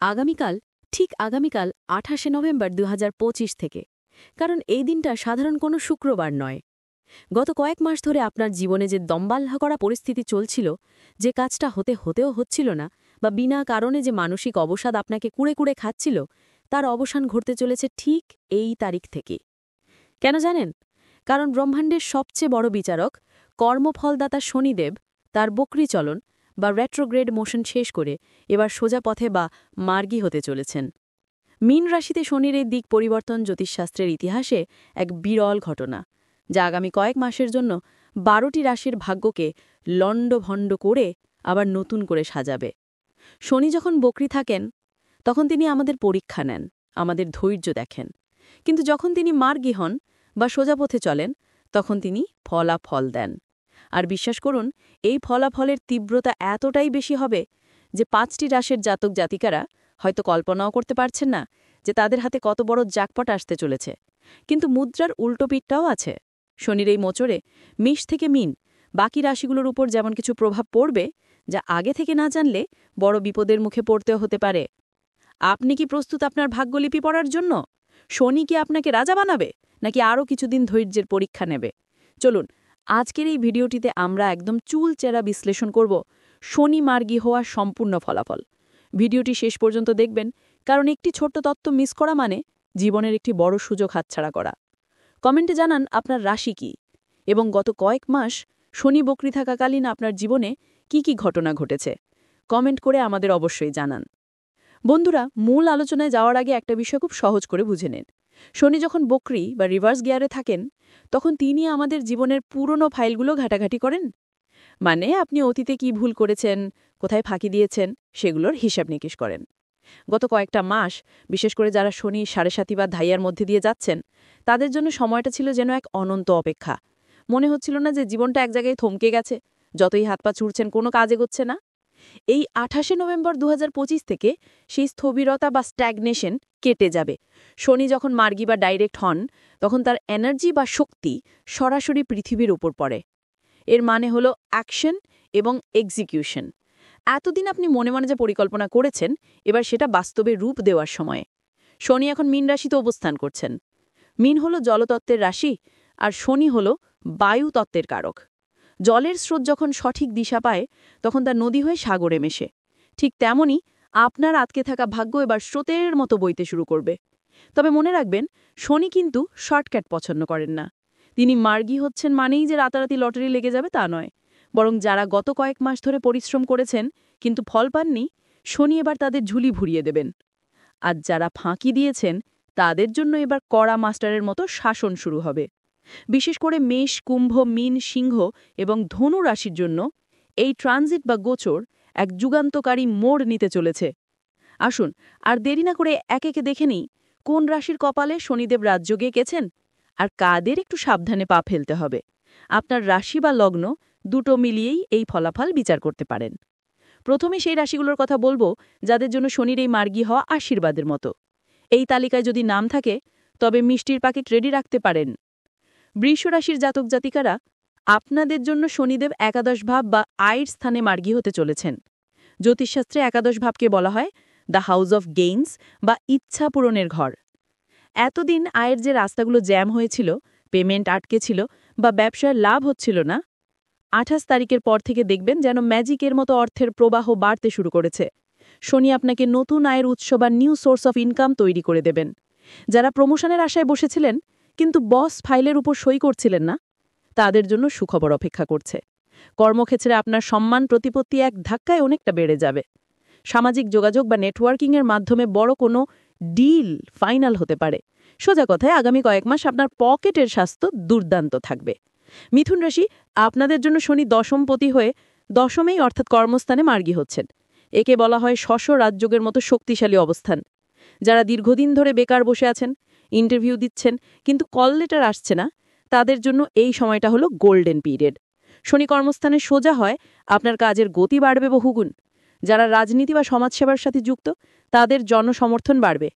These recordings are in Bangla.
আগামীকাল, ঠিক আগামীকাল ২৮শে নভেম্বর ২০২৫ থেকে। কারণ এই দিনটা সাধারণ কোনো শুক্রবার নয়। গত কয়েক মাস ধরে আপনার জীবনে যে দম্বাল্হা করা পরিস্থিতি চলছিল, যে কাজটা হতেও হচ্ছিল না, বা বিনা কারণে যে মানসিক অবসাদ আপনাকে কুড়ে কুড়ে খাচ্ছিল, তার অবসান ঘটতে চলেছে ঠিক এই তারিখ থেকে। কেন জানেন? কারণ ব্রহ্মাণ্ডের সবচেয়ে বড় বিচারক, কর্মফলদাতা শনিদেব, তার বক্রী চলন বা রেট্রোগ্রেড মোশন শেষ করে এবার সোজা পথে বা মার্গী হতে চলেছেন। মীন রাশিতে শনির এই দিক পরিবর্তন জ্যোতিষশাস্ত্রের ইতিহাসে এক বিরল ঘটনা, যা আগামী কয়েক মাসের জন্য ১২টি রাশির ভাগ্যকে লণ্ডভণ্ড করে আবার নতুন করে সাজাবে। শনি যখন বক্রী থাকেন, তখন তিনি আমাদের পরীক্ষা নেন, আমাদের ধৈর্য দেখেন। কিন্তু যখন তিনি মার্গী হন বা সোজা পথে চলেন, তখন তিনি ফলাফল দেন। আর বিশ্বাস করুন, এই ফলাফলের তীব্রতা এতটাই বেশি হবে যে ৫টি রাশির জাতক জাতিকারা হয়তো কল্পনাও করতে পারছেন না যে তাদের হাতে কত বড় জ্যাকপট আসতে চলেছে। কিন্তু মুদ্রার উল্টো পিঠটাও আছে। শনির এই মোচড়ে মেষ থেকে মীন বাকি রাশিগুলোর উপর যেমন কিছু প্রভাব পড়বে, যা আগে থেকে না জানলে বড় বিপদের মুখে পড়তেও হতে পারে। আপনি কি প্রস্তুত আপনার ভাগ্যলিপি পড়ার জন্য? শনি কি আপনাকে রাজা বানাবে, নাকি আরও কিছুদিন ধৈর্যের পরীক্ষা নেবে? চলুন, আজকের এই ভিডিওটিতে আমরা একদম চুলচেরা বিশ্লেষণ করব শনি মার্গী হওয়ার সম্পূর্ণ ফলাফল। ভিডিওটি শেষ পর্যন্ত দেখবেন, কারণ একটি ছোট্ট তত্ত্ব মিস করা মানে জীবনের একটি বড় সুযোগ হাতছাড়া করা। কমেন্টে জানান আপনার রাশি কি, এবং গত কয়েক মাস শনি বক্রী থাকাকালীন আপনার জীবনে কি কি ঘটনা ঘটেছে। কমেন্ট করে আমাদের অবশ্যই জানান। বন্ধুরা, মূল আলোচনায় যাওয়ার আগে একটা বিষয় খুব সহজ করে বুঝে নেন। শনি যখন বক্রী বা রিভার্স গিয়ারে থাকেন, তখন তিনি আমাদের জীবনের পুরনো ফাইলগুলো ঘাটাঘাটি করেন। মানে আপনি অতীতে কি ভুল করেছেন, কোথায় ফাঁকি দিয়েছেন, সেগুলোর হিসাব নিকেশ করেন। গত কয়েকটা মাস, বিশেষ করে যারা শনি ৭.৫ বা ধাইয়ার মধ্যে দিয়ে যাচ্ছেন, তাদের জন্য সময়টা ছিল যেন এক অনন্ত অপেক্ষা। মনে হচ্ছিল না যে জীবনটা এক জায়গায় থমকে গেছে, যতই হাত পা ছুড়ছেন কোনো কাজ এগোচ্ছে না। এই ২৮শে নভেম্বর ২০২৫ থেকে সেই স্থবিরতা বা স্ট্যাগনেশন কেটে যাবে। শনি যখন মার্গী বা ডাইরেক্ট হন, তখন তার এনার্জি বা শক্তি সরাসরি পৃথিবীর উপর পড়ে। এর মানে হলো অ্যাকশন এবং এক্সিকিউশন। এতদিন আপনি মনে মনে যে পরিকল্পনা করেছেন, এবার সেটা বাস্তবে রূপ দেওয়ার সময়। শনি এখন মীন রাশিতে অবস্থান করছেন। মীন হল জলতত্ত্বের রাশি, আর শনি হল বায়ু তত্ত্বের কারক। জলের স্রোত যখন সঠিক দিশা পায়, তখন তা নদী হয়ে সাগরে মেশে। ঠিক তেমনি আপনার আটকে থাকা ভাগ্য এবার স্রোতের মতো বইতে শুরু করবে। তবে মনে রাখবেন, শনি কিন্তু শর্টকাট পছন্দ করেন না। তিনি মার্গী হচ্ছেন মানেই যে রাতারাতি লটারি লেগে যাবে তা নয়, বরং যারা গত কয়েক মাস ধরে পরিশ্রম করেছেন কিন্তু ফল পাননি, শনি এবার তাদের ঝুলি ভুরিয়ে দেবেন। আর যারা ফাঁকি দিয়েছেন, তাদের জন্য এবার কড়া মাস্টারের মতো শাসন শুরু হবে। বিশেষ করে মেষ, কুম্ভ, মীন, সিংহ এবং ধনু রাশির জন্য এই ট্রানজিট বা গোচর এক যুগান্তকারী মোড় নিতে চলেছে। আসুন, আর দেরি না করে একে একে দেখে নিই কোন রাশির কপালে শনিদেব রাজযোগে গেছেন, আর কাদের একটু সাবধানে পা ফেলতে হবে। আপনার রাশি বা লগ্ন দুটো মিলিয়েই এই ফলাফল বিচার করতে পারেন। প্রথমে সেই রাশিগুলোর কথা বলবো যাদের জন্য শনির এই মার্গী হওয়া আশীর্বাদের মতো। এই তালিকায় যদি নাম থাকে, তবে মিষ্টির প্যাকেট রেডি রাখতে পারেন। বৃষ রাশির জাতক জাতিকারা, আপনাদের জন্য শনিদেব একাদশ ভাব বা আয়ের স্থানে মার্গী হতে চলেছেন। জ্যোতিষশাস্ত্রে একাদশ ভাবকে বলা হয় দ্য হাউস অফ গেইনস বা ইচ্ছা পূরণের ঘর। এতদিন আয়ের যে রাস্তাগুলো জ্যাম হয়েছিল, পেমেন্ট আটকে ছিল বা ব্যবসায় লাভ হচ্ছিল না, ২৮ তারিখের পর থেকে দেখবেন যেন ম্যাজিকের মতো অর্থের প্রবাহ বাড়তে শুরু করেছে। শনি আপনাকে নতুন আয়ের উৎস বা নিউ সোর্স অফ ইনকাম তৈরি করে দেবেন। যারা প্রমোশনের আশায় বসেছিলেন কিন্তু বস ফাইলের উপর সই করছিলেন না, তাদের জন্য সুখবর অপেক্ষা করছে। কর্মক্ষেত্রে আপনার সম্মান প্রতিপত্তি এক ধাক্কায় অনেকটা বেড়ে যাবে। সামাজিক যোগাযোগ বা নেটওয়ার্কিংয়ের মাধ্যমে বড় কোনো ডিল ফাইনাল হতে পারে। সোজা কথায় আগামী কয়েক মাস আপনার পকেটের স্বাস্থ্য দুর্দান্ত থাকবে। মিথুন রাশি, আপনাদের জন্য শনি দশমপতি হয়ে দশমেই অর্থাৎ কর্মস্থানে মার্গী হচ্ছেন। একে বলা হয় শশ রাজযোগের মতো শক্তিশালী অবস্থান। যারা দীর্ঘদিন ধরে বেকার বসে আছেন, ইন্টারভিউ দিচ্ছেন কিন্তু কল লেটার আসছে না, তাদের জন্য এই সময়টা হলো গোল্ডেন পিরিয়ড। শনি কর্মস্থানে সোজা হয়, আপনার কাজের গতি বাড়বে বহুগুণ। যারা রাজনীতি বা সমাজসেবার সাথে যুক্ত, তাদের জনসমর্থন বাড়বে।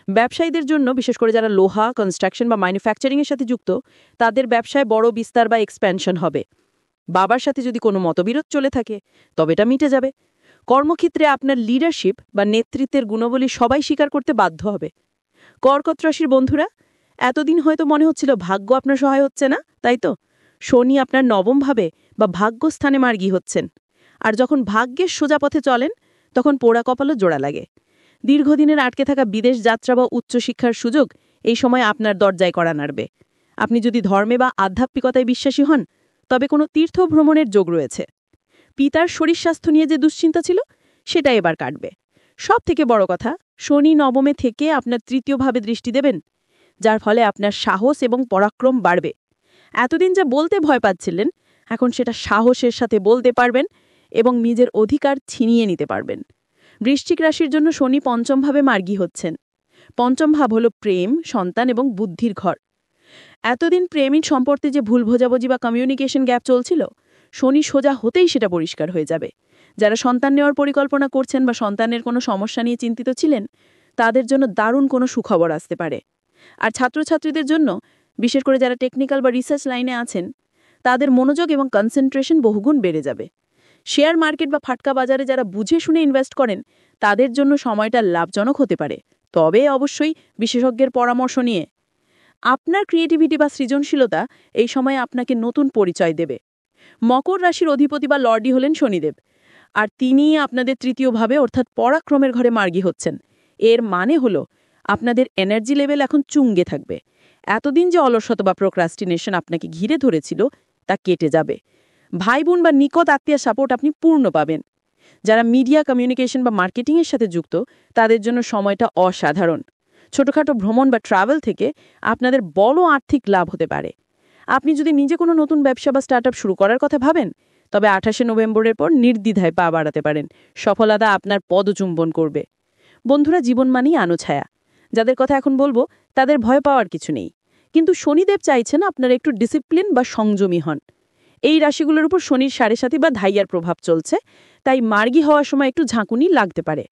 ব্যবসায়ীদের জন্য, বিশেষ করে যারা লোহা, কনস্ট্রাকশন বা ম্যানুফ্যাকচারিংয়ের সাথে যুক্ত, তাদের ব্যবসায় বড় বিস্তার বা এক্সপ্যানশন হবে। বাবার সাথে যদি কোনো মতবিরোধ চলে থাকে, তবে এটা মিটে যাবে। কর্মক্ষেত্রে আপনার লিডারশিপ বা নেতৃত্বের গুণাবলী সবাই স্বীকার করতে বাধ্য হবে। কর্কট রাশির বন্ধুরা, এতদিন হয়তো মনে হচ্ছিল ভাগ্য আপনার সহায় হচ্ছে না, তাই তো? শনি আপনার নবমভাবে বা ভাগ্যস্থানে মার্গী হচ্ছেন। আর যখন ভাগ্যের সোজা পথে চলেন, তখন পোড়া কপালও জোড়া লাগে। দীর্ঘদিনের আটকে থাকা বিদেশ যাত্রা বা উচ্চশিক্ষার সুযোগ এই সময় আপনার দরজায় কড়া নাড়বে। আপনি যদি ধর্মে বা আধ্যাত্মিকতায় বিশ্বাসী হন, তবে কোনো তীর্থ ভ্রমণের যোগ রয়েছে। পিতার শরীর স্বাস্থ্য নিয়ে যে দুশ্চিন্তা ছিল, সেটা এবার কাটবে। সব থেকে বড় কথা, শনি নবমে থেকে আপনার তৃতীয়ভাবে দৃষ্টি দেবেন, যার ফলে আপনার সাহস এবং পরাক্রম বাড়বে। এতদিন যা বলতে ভয় পাচ্ছিলেন, এখন সেটা সাহসের সাথে বলতে পারবেন এবং নিজের অধিকার ছিনিয়ে নিতে পারবেন। বৃশ্চিক রাশির জন্য শনি পঞ্চমভাবে মার্গী হচ্ছেন। পঞ্চম ভাব হল প্রেম, সন্তান এবং বুদ্ধির ঘর। এতদিন প্রেমিক সম্পর্কে যে ভুল বোঝাবুঝি বা কমিউনিকেশন গ্যাপ চলছিল, শনি সোজা হতেই সেটা পরিষ্কার হয়ে যাবে। যারা সন্তান নেওয়ার পরিকল্পনা করছেন বা সন্তানের কোনো সমস্যা নিয়ে চিন্তিত ছিলেন, তাদের জন্য দারুণ কোনো সুখবর আসতে পারে। আর ছাত্রছাত্রীদের জন্য, বিশেষ করে যারা টেকনিক্যাল বা রিসার্চ লাইনে আছেন, তাদের মনোযোগ এবং কনসেন্ট্রেশন বহুগুণ বেড়ে যাবে। শেয়ার মার্কেট বা ফাটকা বাজারে যারা বুঝে শুনে ইনভেস্ট করেন, তাদের জন্য সময়টা লাভজনক হতে পারে, তবে অবশ্যই বিশেষজ্ঞের পরামর্শ নিয়ে। আপনার ক্রিয়েটিভিটি বা সৃজনশীলতা এই সময়ে আপনাকে নতুন পরিচয় দেবে। মকর রাশির অধিপতি বা লর্ডই হলেন শনিদেব, আর তিনিই আপনাদের তৃতীয়ভাবে অর্থাৎ পরাক্রমের ঘরে মার্গী হচ্ছেন। এর মানে হলো আপনাদের এনার্জি লেভেল এখন চুঙ্গে থাকবে। এতদিন যে অলসতা বা প্রোক্রাস্টিনেশন আপনাকে ঘিরে ধরেছিল, তা কেটে যাবে। ভাই বোন বা নিকট আত্মীয় সাপোর্ট আপনি পূর্ণ পাবেন। যারা মিডিয়া কমিউনিকেশন বা মার্কেটিংয়ের সাথে যুক্ত, তাদের জন্য সময়টা অসাধারণ। ছোটখাটো ভ্রমণ বা ট্রাভেল থেকে আপনাদের বড় আর্থিক লাভ হতে পারে। আপনি যদি নিজে কোনো নতুন ব্যবসা বা স্টার্টআপ শুরু করার কথা ভাবেন, তবে 28শে নভেম্বরের পর নির্দ্বিধায় পা বাড়াতে পারেন। সফলতা আপনার পদচুম্বন করবে। বন্ধুরা, জীবন মানেই আনোছায়া। যাদের কথা এখন বলবো, তাদের ভয় পাওয়ার কিছু নেই। কিন্তু শনিদেব চাইছেন আপনারা একটু ডিসিপ্লিন বা সংযমী হন। এই রাশিগুলোর উপর শনির 7.5 বা ধাইয়ার প্রভাব চলছে, তাই মার্গী হওয়ার সময় একটু ঝাঁকুনি লাগতে পারে।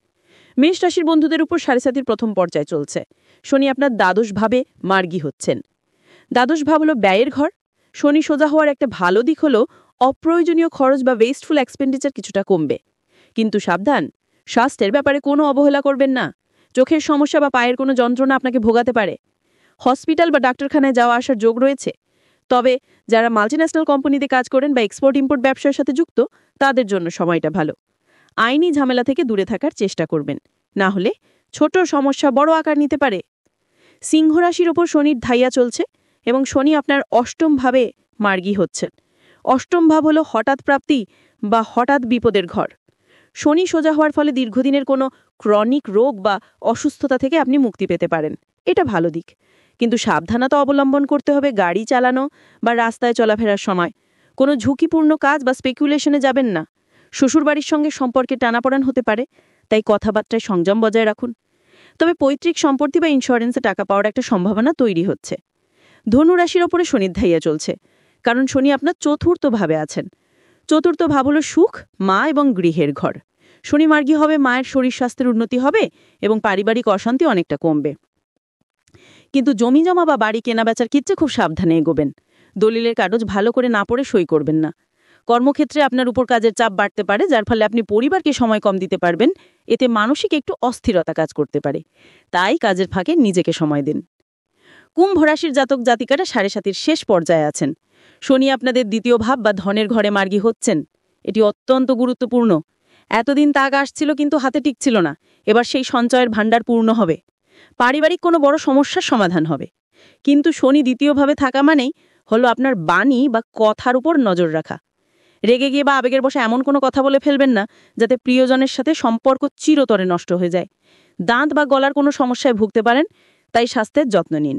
মেষ রাশির বন্ধুদের উপর 7.5 প্রথম পর্যায়ে চলছে। শনি আপনার দ্বাদশভাবে মার্গী হচ্ছেন। দ্বাদশ ভাব হলো ব্যয়ের ঘর। শনি সোজা হওয়ার একটা ভালো দিক হলো অপ্রয়োজনীয় খরচ বা ওয়েস্টফুল এক্সপেন্ডিচার কিছুটা কমবে। কিন্তু সাবধান, স্বাস্থ্যের ব্যাপারে কোনো অবহেলা করবেন না। চোখের সমস্যা বা পায়ের কোনো যন্ত্রণা আপনাকে ভোগাতে পারে। হসপিটাল বা ডাক্তারখানায় যাওয়া আসার যোগ রয়েছে। তবে যারা মাল্টিন্যাশনাল কোম্পানিতে কাজ করেন বা এক্সপোর্ট ইম্পোর্ট ব্যবসার সাথে যুক্ত, তাদের জন্য সময়টা ভালো। আইনি ঝামেলা থেকে দূরে থাকার চেষ্টা করবেন, না হলে ছোট সমস্যা বড় আকার নিতে পারে। সিংহ রাশির ওপর শনির ধাইয়া চলছে এবং শনি আপনার অষ্টমভাবে মার্গী হচ্ছেন। অষ্টম ভাব হলো হঠাৎ প্রাপ্তি বা হঠাৎ বিপদের ঘর। শনি সোজা হওয়ার ফলে দীর্ঘদিনের কোনো ক্রনিক রোগ বা অসুস্থতা থেকে আপনি মুক্তি পেতে পারেন। এটা ভালো দিক। কিন্তু সাবধানতা অবলম্বন করতে হবে গাড়ি চালানো বা রাস্তায় চলাফেরার সময়। কোনো ঝুঁকিপূর্ণ কাজ বা স্পেকুলেশনে যাবেন না। শ্বশুরবাড়ির সঙ্গে সম্পর্কে টানাপোড়েন হতে পারে, তাই কথাবার্তায় সংযম বজায় রাখুন। তবে পৈতৃক সম্পত্তি বা ইন্স্যুরেন্সে টাকা পাওয়ার একটা সম্ভাবনা তৈরি হচ্ছে। ধনু রাশির ওপরে শনির ধাইয়া চলছে, কারণ শনি আপনার চতুর্থভাবে আছেন। চতুর্থ ভাব হল সুখ, মা এবং গৃহের ঘর। শনি মার্গী হবে, মায়ের শরীর স্বাস্থ্যের উন্নতি হবে এবং পারিবারিক অশান্তি অনেকটা কমবে। কিন্তু জমি জমা বা বাড়ি কেনাবেচার ক্ষেত্রে খুব সাবধানে এগোবেন। দলিলের কাগজ ভালো করে না পড়ে সই করবেন না। কর্মক্ষেত্রে আপনার উপর কাজের চাপ বাড়তে পারে, যার ফলে আপনি পরিবারকে সময় কম দিতে পারবেন। এতে মানসিক একটু অস্থিরতা কাজ করতে পারে, তাই কাজের ফাঁকে নিজেকে সময় দিন। কুম্ভ রাশির জাতক জাতিকারা 7.5 শেষ পর্যায়ে আছেন। শনি আপনাদের দ্বিতীয় ভাব বা ধনের ঘরে মার্গী হচ্ছেন। এটি অত্যন্ত গুরুত্বপূর্ণ। এতদিন তাক আসছিল কিন্তু হাতে টিকছিল না, এবার সেই সঞ্চয়ের ভাণ্ডার পূর্ণ হবে। পারিবারিক কোনো বড় সমস্যার সমাধান হবে। কিন্তু শনি দ্বিতীয়ভাবে থাকা মানেই হলো আপনার বাণী বা কথার উপর নজর রাখা। রেগে গিয়ে বা আবেগের বসে এমন কোনো কথা বলে ফেলবেন না যাতে প্রিয়জনের সাথে সম্পর্ক চিরতরে নষ্ট হয়ে যায়। দাঁত বা গলার কোনো সমস্যায় ভুগতে পারেন, তাই স্বাস্থ্যের যত্ন নিন।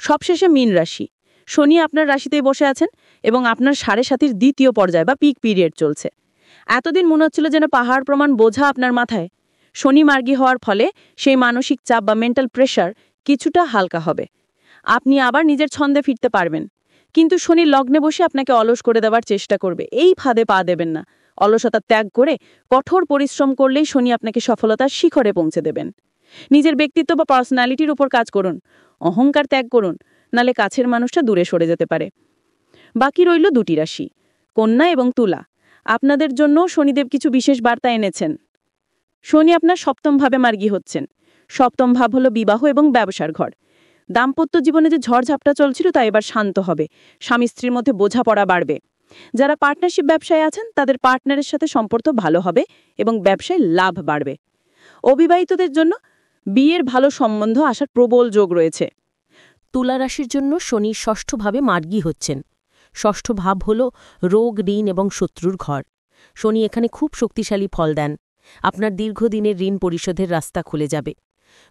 সবশেষে মীন রাশি। শনি আপনার রাশিতেই বসে আছেন এবং আপনার 7.5 দ্বিতীয় পর্যায় বা পিক পিরিয়ড চলছে। এতদিন মনে হচ্ছিল যেন পাহাড় প্রমাণ বোঝা আপনার মাথায়। শনি মার্গী হওয়ার ফলে সেই মানসিক চাপ বা মেন্টাল প্রেশার কিছুটা হালকা হবে। আপনি আবার নিজের ছন্দে ফিরতে পারবেন। কিন্তু শনি লগ্নে বসে আপনাকে অলস করে দেওয়ার চেষ্টা করবে। এই ফাঁদে পা দেবেন না। অলসতা ত্যাগ করে কঠোর পরিশ্রম করলেই শনি আপনাকে সফলতার শিখরে পৌঁছে দেবেন। নিজের ব্যক্তিত্ব বা পার্সোনালিটির উপর কাজ করুন। অহংকার ত্যাগ করুন, নালে কাছের মানুষটা দূরে সরে যেতে পারে। বাকি রইল 2টি রাশি, কন্যা এবং তুলা। আপনাদের জন্য শনিদেব কিছু বিশেষ বার্তা এনেছেন। শনি আপনার সপ্তম ভাবে মার্গী হচ্ছেন। সপ্তম ভাব হলো বিবাহ এবং ব্যবসার ঘর। দাম্পত্য জীবনে যে ঝড়ঝাপটা চলছিল তা এবার শান্ত হবে। স্বামী স্ত্রীর মধ্যে বোঝাপড়া বাড়বে। যারা পার্টনারশিপ ব্যবসায় আছেন তাদের পার্টনারের সাথে সম্পর্ক ভালো হবে এবং ব্যবসায় লাভ বাড়বে। অবিবাহিতদের জন্য বিয়ের ভালো সম্বন্ধ আসার প্রবল যোগ রয়েছে। তুলা রাশির জন্য শনি ষষ্ঠভাবে মার্গী হচ্ছেন। ষষ্ঠ ভাব হল রোগ, ঋণ এবং শত্রুর ঘর। শনি এখানে খুব শক্তিশালী ফল দেন। আপনার দীর্ঘদিনের ঋণ পরিশোধের রাস্তা খুলে যাবে।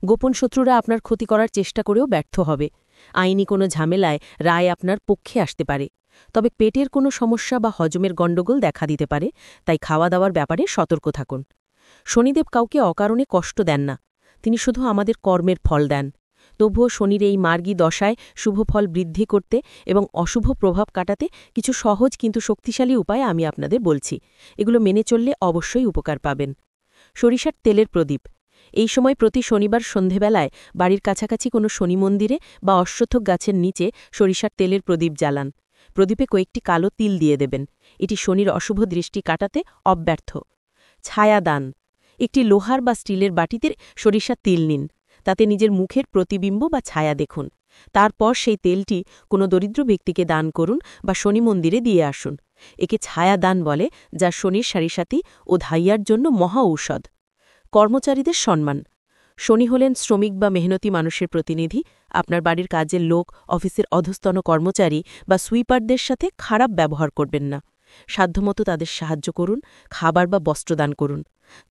গোপন শত্রুরা আপনার ক্ষতি করার চেষ্টা করেও ব্যর্থ হবে। আইনি কোনো ঝামেলায় রায় আপনার পক্ষে আসতে পারে। তবে পেটের কোনো সমস্যা বা হজমের গণ্ডগোল দেখা দিতে পারে, তাই খাওয়া দাওয়ার ব্যাপারে সতর্ক থাকুন। শনিদেব কাউকে অকারণে কষ্ট দেন না, তিনি শুধু আমাদের কর্মের ফল দেন। তবুও শনির এই মার্গী দশায় শুভ ফল বৃদ্ধি করতে এবং অশুভ প্রভাব কাটাতে কিছু সহজ কিন্তু শক্তিশালী উপায় আমি আপনাদের বলছি। এগুলো মেনে চললে অবশ্যই উপকার পাবেন। সরিষার তেলের প্রদীপ। এই সময় প্রতি শনিবার সন্ধেবেলায় বাড়ির কাছাকাছি কোনো শনি মন্দিরে বা অশ্বত্থক গাছের নিচে সরিষার তেলের প্রদীপ জ্বালান। প্রদীপে কয়েকটি কালো তিল দিয়ে দেবেন। এটি শনির অশুভ দৃষ্টি কাটাতে অব্যর্থ। ছায়াদান। একটি লোহার বা স্টিলের বাটিতে সরিষার তিল নিন। তাতে নিজের মুখের প্রতিবিম্ব বা ছায়া দেখুন। তারপর সেই তেলটি কোনো দরিদ্র ব্যক্তিকে দান করুন বা শনি মন্দিরে দিয়ে আসুন। একে ছায়াদান বলে, যা শনির সারিসাথী ও ধাইয়ার জন্য মহা ঔষধ। কর্মচারীদের সম্মান। শনি হলেন শ্রমিক বা মেহনতি মানুষের প্রতিনিধি। আপনার বাড়ির কাজের লোক, অফিসের অধস্তন কর্মচারী বা সুইপারদের সাথে খারাপ ব্যবহার করবেন না। সাধ্যমতো তাদের সাহায্য করুন, খাবার বা বস্ত্রদান করুন।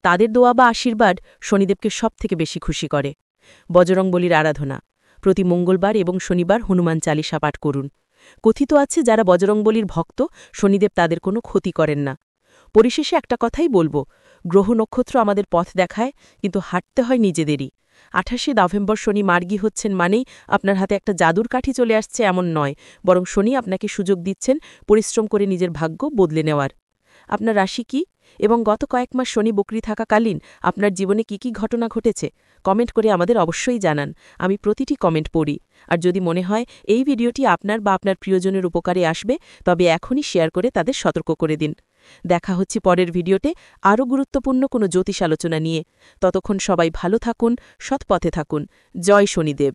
তাদের দোয়া বা আশীর্বাদ শনিদেবকে সবথেকে বেশি খুশি করে। বজরংবলীর আরাধনা। প্রতি মঙ্গলবার এবং শনিবার হনুমান চালিসা পাঠ করুন। কথিত আছে, যারা বজরংবলীর ভক্ত, শনিদেব তাদের কোনো ক্ষতি করেন না। পরিশেষে একটা কথাই বলবো, গ্রহ নক্ষত্র আমাদের পথ দেখায়, কিন্তু হাঁটতে হয় নিজেদেরই। 28 নভেম্বর শনি মার্গী হচ্ছেন মানেই আপনার হাতে একটা জাদুর কাঠি চলে আসছে এমন নয়, বরং শনি আপনাকে সুযোগ দিচ্ছেন পরিশ্রম করে নিজের ভাগ্য বদলে নেওয়ার। আপনার রাশি কি এবং গত কয়েক মাস শনি বকরি থাকাকালীন আপনার জীবনে কি কি ঘটনা ঘটেছে কমেন্ট করে আমাদের অবশ্যই জানান। আমি প্রতিটি কমেন্ট পড়ি। আর যদি মনে হয় এই ভিডিওটি আপনার বা আপনার প্রিয়জনের উপকারে আসবে, তবে এখনই শেয়ার করে তাদের সতর্ক করে দিন। দেখা হচ্ছে পরের ভিডিওতে আরও গুরুত্বপূর্ণ কোনো জ্যোতিষ আলোচনা নিয়ে। ততক্ষণ সবাই ভালো থাকুন, সৎ পথে থাকুন। জয় শনিদেব।